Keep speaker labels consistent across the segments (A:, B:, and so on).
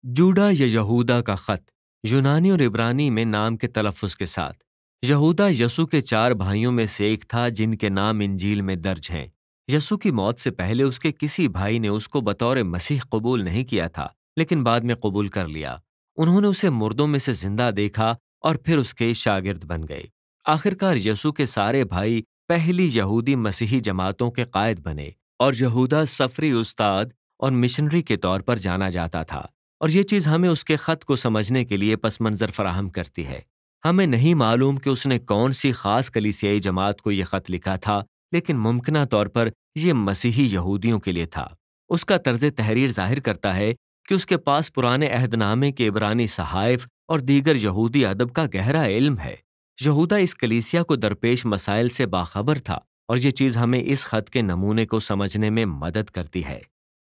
A: جوڈا یا یہودا کا خط یونانی اور عبرانی میں نام کے تلفظ کے ساتھ۔ یہودا یسوع کے 4 بھائیوں میں سے ایک تھا جن کے نام انجیل میں درج ہیں۔ یسوع کی موت سے پہلے اس کے کسی بھائی نے اس کو بطور مسیح قبول نہیں کیا تھا، لیکن بعد میں قبول کر لیا۔ انہوں نے اسے مردوں میں سے زندہ دیکھا اور پھر اس کے شاگرد بن گئے۔ آخرکار یسوع کے سارے بھائی پہلی یہودی مسیحی جماعتوں کے قائد بنے، اور یہودا سفری استاد اور مشنری کے طور پر جانا جاتا تھا، اور یہ چیز ہمیں اس کے خط کو سمجھنے کے لیے پس منظر فراہم کرتی ہے۔ ہمیں نہیں معلوم کہ اس نے کون سی خاص کلیسیائی جماعت کو یہ خط لکھا تھا، لیکن ممکنہ طور پر یہ مسیحی یہودیوں کے لیے تھا۔ اس کا طرز تحریر ظاہر کرتا ہے کہ اس کے پاس پرانے عہد نامے کے عبرانی صحائف اور دیگر یہودی ادب کا گہرا علم ہے۔ یہودا اس کلیسیا کو درپیش مسائل سے باخبر تھا، اور یہ چیز ہمیں اس خط کے نمونے کو سمجھنے میں مدد کرتی ہے۔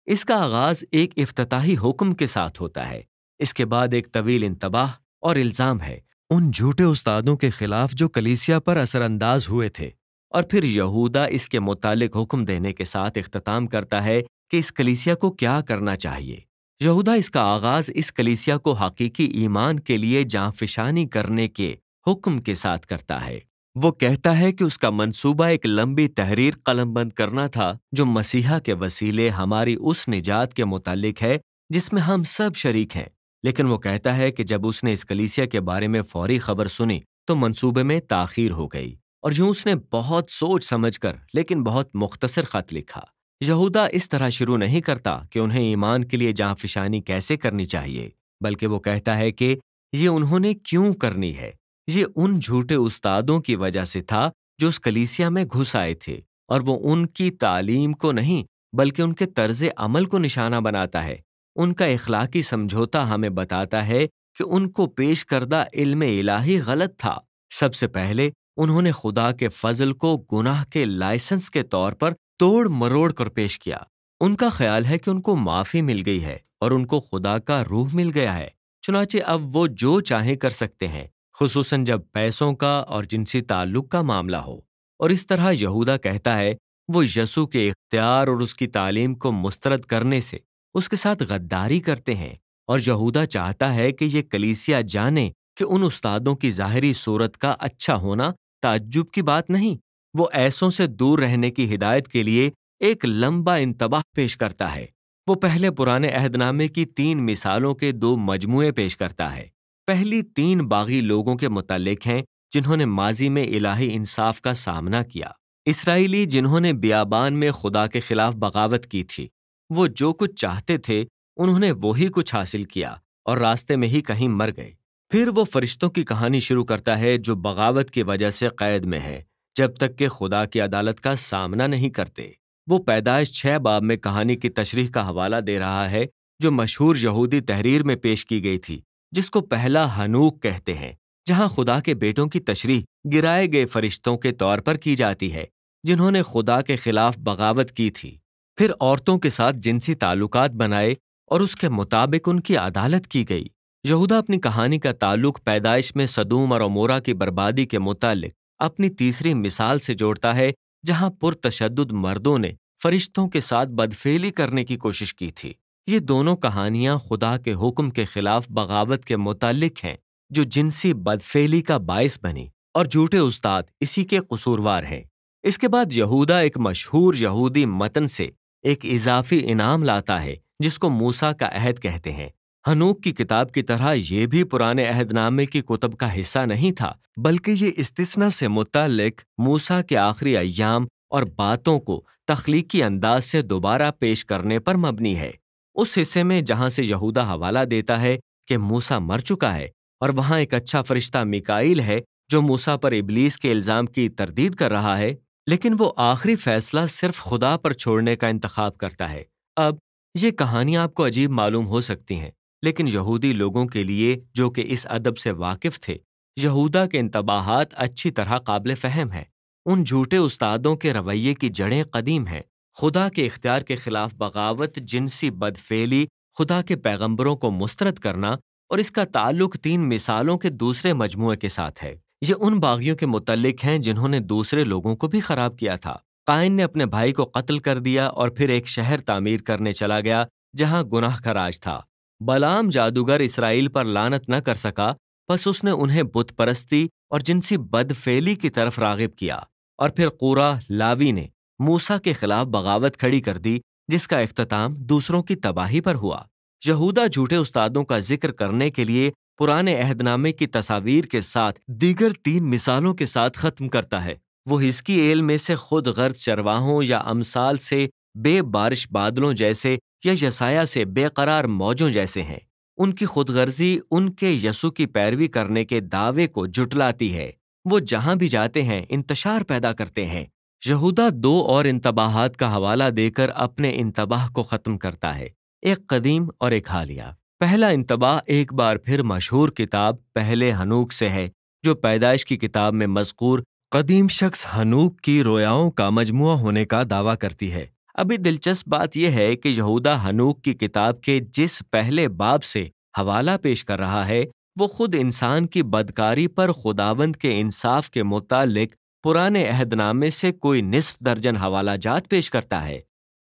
A: اس کا آغاز ایک افتتاحی حکم کے ساتھ ہوتا ہے۔ اس کے بعد ایک طویل انتباہ اور الزام ہے ان جھوٹے استادوں کے خلاف جو کلیسیا پر اثر انداز ہوئے تھے، اور پھر یہودا اس کے متعلق حکم دینے کے ساتھ اختتام کرتا ہے کہ اس کلیسیا کو کیا کرنا چاہیے۔ یہودا اس کا آغاز اس کلیسیا کو حقیقی ایمان کے لیے جاں فشانی کرنے کے حکم کے ساتھ کرتا ہے۔ وہ کہتا ہے کہ اس کا منصوبہ ایک لمبی تحریر قلم بند کرنا تھا جو مسیحا کے وسیلے ہماری اس نجات کے متعلق ہے جس میں ہم سب شریک ہیں۔ لیکن وہ کہتا ہے کہ جب اس نے اس کلیسیا کے بارے میں فوری خبر سنی تو منصوبے میں تاخیر ہو گئی، اور یوں اس نے بہت سوچ سمجھ کر لیکن بہت مختصر خط لکھا۔ یہودا اس طرح شروع نہیں کرتا کہ انہیں ایمان کے لیے جاں فشانی کیسے کرنی چاہیے، بلکہ وہ کہتا ہے کہ یہ انہوں نے کیوں کرنی ہے۔ یہ ان جھوٹے استادوں کی وجہ سے تھا جو اس کلیسیا میں گھس آئے تھے، اور وہ ان کی تعلیم کو نہیں بلکہ ان کے طرز عمل کو نشانہ بناتا ہے۔ ان کا اخلاقی سمجھوتا ہمیں بتاتا ہے کہ ان کو پیش کردہ علم الہی غلط تھا۔ سب سے پہلے انہوں نے خدا کے فضل کو گناہ کے لائسنس کے طور پر توڑ مروڑ کر پیش کیا۔ ان کا خیال ہے کہ ان کو معافی مل گئی ہے اور ان کو خدا کا روح مل گیا ہے، چنانچہ اب وہ جو چاہیں کر سکتے ہیں، خصوصاً جب پیسوں کا اور جنسی تعلق کا معاملہ ہو۔ اور اس طرح یہودا کہتا ہے وہ یسوع کے اختیار اور اس کی تعلیم کو مسترد کرنے سے اس کے ساتھ غداری کرتے ہیں، اور یہودا چاہتا ہے کہ یہ کلیسیا جانے کہ ان استادوں کی ظاہری صورت کا اچھا ہونا تعجب کی بات نہیں۔ وہ ایسوں سے دور رہنے کی ہدایت کے لیے ایک لمبا انتباہ پیش کرتا ہے۔ وہ پہلے پرانے عہد نامے کی 3 مثالوں کے 2 مجموعے پیش کرتا ہے۔ پہلی 3 باغی لوگوں کے متعلق ہیں جنہوں نے ماضی میں الہی انصاف کا سامنا کیا۔ اسرائیلی جنہوں نے بیابان میں خدا کے خلاف بغاوت کی تھی۔ وہ جو کچھ چاہتے تھے انہوں نے وہی کچھ حاصل کیا اور راستے میں ہی کہیں مر گئے۔ پھر وہ فرشتوں کی کہانی شروع کرتا ہے جو بغاوت کی وجہ سے قید میں ہے جب تک کہ خدا کی عدالت کا سامنا نہیں کرتے۔ وہ پیدائش 6 باب میں کہانی کی تشریح کا حوالہ دے رہا ہے جو مشہور یہودی تحریر میں پیش کی گئی تھی، جس کو پہلا ہنوک کہتے ہیں، جہاں خدا کے بیٹوں کی تشریح گرائے گئے فرشتوں کے طور پر کی جاتی ہے جنہوں نے خدا کے خلاف بغاوت کی تھی، پھر عورتوں کے ساتھ جنسی تعلقات بنائے اور اس کے مطابق ان کی عدالت کی گئی۔ یہودا اپنی کہانی کا تعلق پیدائش میں سدوم اور عمورہ کی بربادی کے متعلق اپنی تیسری مثال سے جوڑتا ہے جہاں پرتشدد مردوں نے فرشتوں کے ساتھ بدفعلی کرنے کی کوشش کی تھی۔ یہ دونوں کہانیاں خدا کے حکم کے خلاف بغاوت کے متعلق ہیں جو جنسی بدفعلی کا باعث بنی، اور جھوٹے استاد اسی کے قصوروار ہیں۔ اس کے بعد یہودا ایک مشہور یہودی متن سے ایک اضافی انعام لاتا ہے جس کو موسیٰ کا عہد کہتے ہیں۔ ہنوک کی کتاب کی طرح یہ بھی پرانے عہد نامے کی کتب کا حصہ نہیں تھا، بلکہ یہ استثنا سے متعلق موسیٰ کے آخری ایام اور باتوں کو تخلیقی انداز سے دوبارہ پیش کرنے پر مبنی ہے۔ اس حصے میں جہاں سے یہودا حوالہ دیتا ہے کہ موسیٰ مر چکا ہے اور وہاں ایک اچھا فرشتہ میکائیل ہے جو موسیٰ پر ابلیس کے الزام کی تردید کر رہا ہے، لیکن وہ آخری فیصلہ صرف خدا پر چھوڑنے کا انتخاب کرتا ہے۔ اب یہ کہانیاں آپ کو عجیب معلوم ہو سکتی ہیں، لیکن یہودی لوگوں کے لیے جو کہ اس ادب سے واقف تھے، یہودا کے انتباہات اچھی طرح قابل فہم ہیں۔ ان جھوٹے استادوں کے رویے کی جڑیں قدیم ہیں۔ خدا کے اختیار کے خلاف بغاوت، جنسی بدفعلی، خدا کے پیغمبروں کو مسترد کرنا، اور اس کا تعلق 3 مثالوں کے دوسرے مجموعے کے ساتھ ہے۔ یہ ان باغیوں کے متعلق ہیں جنہوں نے دوسرے لوگوں کو بھی خراب کیا تھا۔ قائن نے اپنے بھائی کو قتل کر دیا اور پھر ایک شہر تعمیر کرنے چلا گیا جہاں گناہ کا راج تھا۔ بلعام جادوگر اسرائیل پر لعنت نہ کر سکا، بس اس نے انہیں بت پرستی اور جنسی بدفعلی کی طرف راغب کیا، اور پھر قورہ لاوی نے موسیٰ کے خلاف بغاوت کھڑی کر دی، جس کا اختتام دوسروں کی تباہی پر ہوا۔ یہودا جھوٹے استادوں کا ذکر کرنے کے لیے پرانے عہد نامے کی تصاویر کے ساتھ دیگر 3 مثالوں کے ساتھ ختم کرتا ہے۔ وہ حزقیኤل میں سے خود غرض چرواہوں یا امثال سے بے بارش بادلوں جیسے یا یسایہ سے بے قرار موجوں جیسے ہیں۔ ان کی خود غرضی ان کے یسوع کی پیروی کرنے کے دعوے کو جھٹلاتی ہے۔ وہ جہاں بھی جاتے ہیں انتشار پیدا کرتے ہیں۔ یہودا 2 اور انتباہات کا حوالہ دے کر اپنے انتباہ کو ختم کرتا ہے، ایک قدیم اور ایک حالیہ۔ پہلا انتباہ ایک بار پھر مشہور کتاب پہلے ہنوک سے ہے، جو پیدائش کی کتاب میں مذکور قدیم شخص ہنوک کی رویاؤں کا مجموعہ ہونے کا دعویٰ کرتی ہے۔ ابھی دلچسپ بات یہ ہے کہ یہودا ہنوک کی کتاب کے جس پہلے باب سے حوالہ پیش کر رہا ہے، وہ خود انسان کی بدکاری پر خداوند کے انصاف کے متعلق پرانے عہد نامے سے کوئی نصف درجن حوالہ جات پیش کرتا ہے۔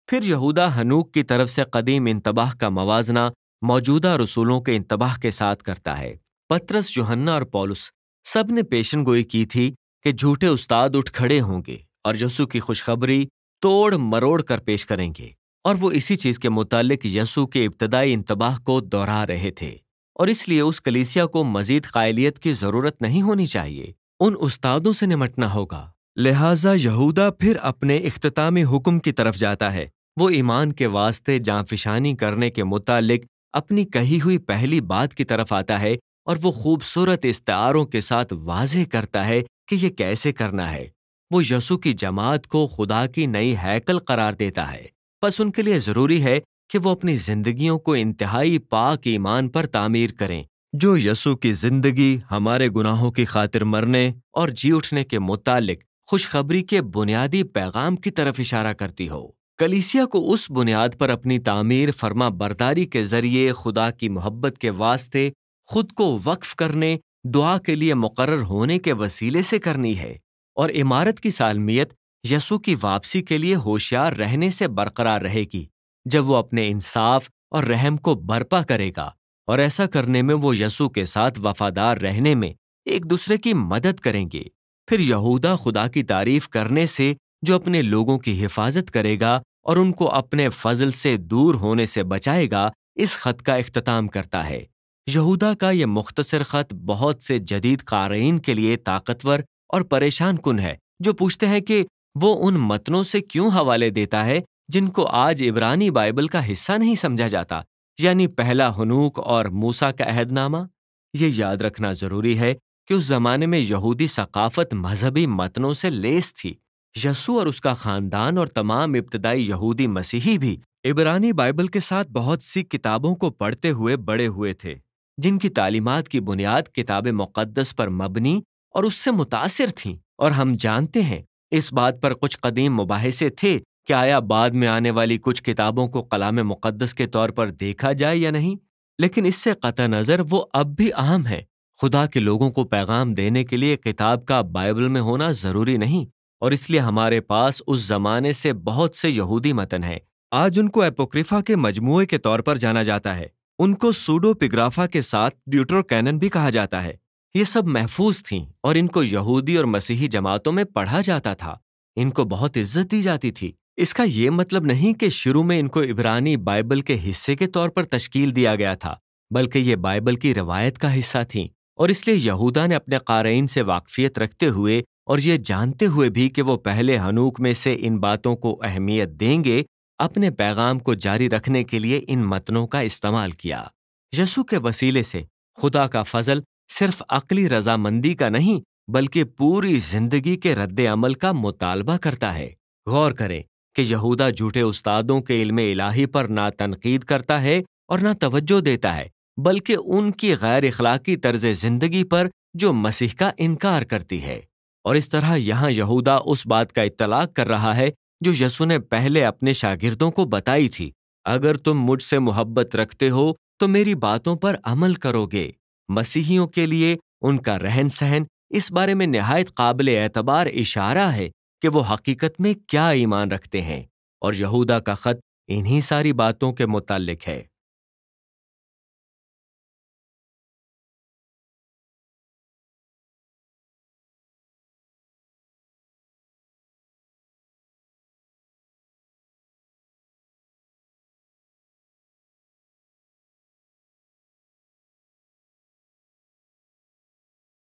A: پھر یہودا ہنوک کی طرف سے قدیم انتباہ کا موازنہ موجودہ رسولوں کے انتباہ کے ساتھ کرتا ہے۔ پطرس، یوحنا اور پولس سب نے پیشن گوئی کی تھی کہ جھوٹے استاد اٹھ کھڑے ہوں گے اور یسوع کی خوشخبری توڑ مروڑ کر پیش کریں گے، اور وہ اسی چیز کے متعلق یسوع کے ابتدائی انتباہ کو دہرا رہے تھے، اور اس لیے اس کلیسیا کو مزید قائلیت کی ضرورت نہیں ہونی چاہیے، ان استادوں سے نمٹنا ہوگا۔ لہٰذا یہودا پھر اپنے اختتامی حکم کی طرف جاتا ہے۔ وہ ایمان کے واسطے جانفشانی کرنے کے متعلق اپنی کہی ہوئی پہلی بات کی طرف آتا ہے، اور وہ خوبصورت استعاروں کے ساتھ واضح کرتا ہے کہ یہ کیسے کرنا ہے۔ وہ یسوع کی جماعت کو خدا کی نئی ہیکل قرار دیتا ہے، بس ان کے لیے ضروری ہے کہ وہ اپنی زندگیوں کو انتہائی پاک ایمان پر تعمیر کریں، جو یسوع کی زندگی ہمارے گناہوں کی خاطر مرنے اور جی اٹھنے کے متعلق خوشخبری کے بنیادی پیغام کی طرف اشارہ کرتی ہو۔ کلیسیا کو اس بنیاد پر اپنی تعمیر فرما برداری کے ذریعے خدا کی محبت کے واسطے خود کو وقف کرنے، دعا کے لیے مقرر ہونے کے وسیلے سے کرنی ہے، اور عمارت کی سالمیت یسوع کی واپسی کے لیے ہوشیار رہنے سے برقرار رہے گی، جب وہ اپنے انصاف اور رحم کو برپا کرے گا، اور ایسا کرنے میں وہ یسوع کے ساتھ وفادار رہنے میں ایک دوسرے کی مدد کریں گے۔ پھر یہودا خدا کی تعریف کرنے سے، جو اپنے لوگوں کی حفاظت کرے گا اور ان کو اپنے فضل سے دور ہونے سے بچائے گا، اس خط کا اختتام کرتا ہے۔ یہودا کا یہ مختصر خط بہت سے جدید قارئین کے لیے طاقتور اور پریشان کن ہے، جو پوچھتے ہیں کہ وہ ان متنوں سے کیوں حوالے دیتا ہے جن کو آج عبرانی بائبل کا حصہ نہیں سمجھا جاتا، یعنی پہلا ہنوک اور موسیٰ کا عہد نامہ۔ یہ یاد رکھنا ضروری ہے کہ اس زمانے میں یہودی ثقافت مذہبی متنوں سے لیس تھی۔ یسوع اور اس کا خاندان اور تمام ابتدائی یہودی مسیحی بھی عبرانی بائبل کے ساتھ بہت سی کتابوں کو پڑھتے ہوئے بڑے ہوئے تھے، جن کی تعلیمات کی بنیاد کتاب مقدس پر مبنی اور اس سے متاثر تھیں، اور ہم جانتے ہیں اس بات پر کچھ قدیم مباحثے تھے کہ آیا بعد میں آنے والی کچھ کتابوں کو کلام مقدس کے طور پر دیکھا جائے یا نہیں، لیکن اس سے قطع نظر وہ اب بھی اہم ہے۔ خدا کے لوگوں کو پیغام دینے کے لیے کتاب کا بائبل میں ہونا ضروری نہیں، اور اس لیے ہمارے پاس اس زمانے سے بہت سے یہودی متن ہیں۔ آج ان کو اپوکریفا کے مجموعے کے طور پر جانا جاتا ہے۔ ان کو سوڈو پیگرافا کے ساتھ ڈیوٹرو کینن بھی کہا جاتا ہے۔ یہ سب محفوظ تھیں اور ان کو یہودی اور مسیحی جماعتوں میں پڑھا جاتا تھا۔ ان کو بہت عزت دی جاتی تھی۔ اس کا یہ مطلب نہیں کہ شروع میں ان کو عبرانی بائبل کے حصے کے طور پر تشکیل دیا گیا تھا، بلکہ یہ بائبل کی روایت کا حصہ تھیں، اور اس لیے یہودا نے اپنے قارئین سے واقفیت رکھتے ہوئے اور یہ جانتے ہوئے بھی کہ وہ پہلے ہنوک میں سے ان باتوں کو اہمیت دیں گے، اپنے پیغام کو جاری رکھنے کے لیے ان متنوں کا استعمال کیا۔ یسوع کے وسیلے سے خدا کا فضل صرف عقلی رضامندی کا نہیں، بلکہ پوری زندگی کے رد عمل کا مطالبہ کرتا ہے۔ غور کریں کہ یہودا جھوٹے استادوں کے علم الہی پر نہ تنقید کرتا ہے اور نہ توجہ دیتا ہے، بلکہ ان کی غیر اخلاقی طرز زندگی پر جو مسیح کا انکار کرتی ہے۔ اور اس طرح یہاں یہودا اس بات کا اطلاق کر رہا ہے جو یسوع نے پہلے اپنے شاگردوں کو بتائی تھی، اگر تم مجھ سے محبت رکھتے ہو تو میری باتوں پر عمل کرو گے۔ مسیحیوں کے لیے ان کا رہن سہن اس بارے میں نہایت قابل اعتبار اشارہ ہے کہ وہ حقیقت میں کیا ایمان رکھتے ہیں، اور یہودا کا خط انہی ساری باتوں کے متعلق ہے۔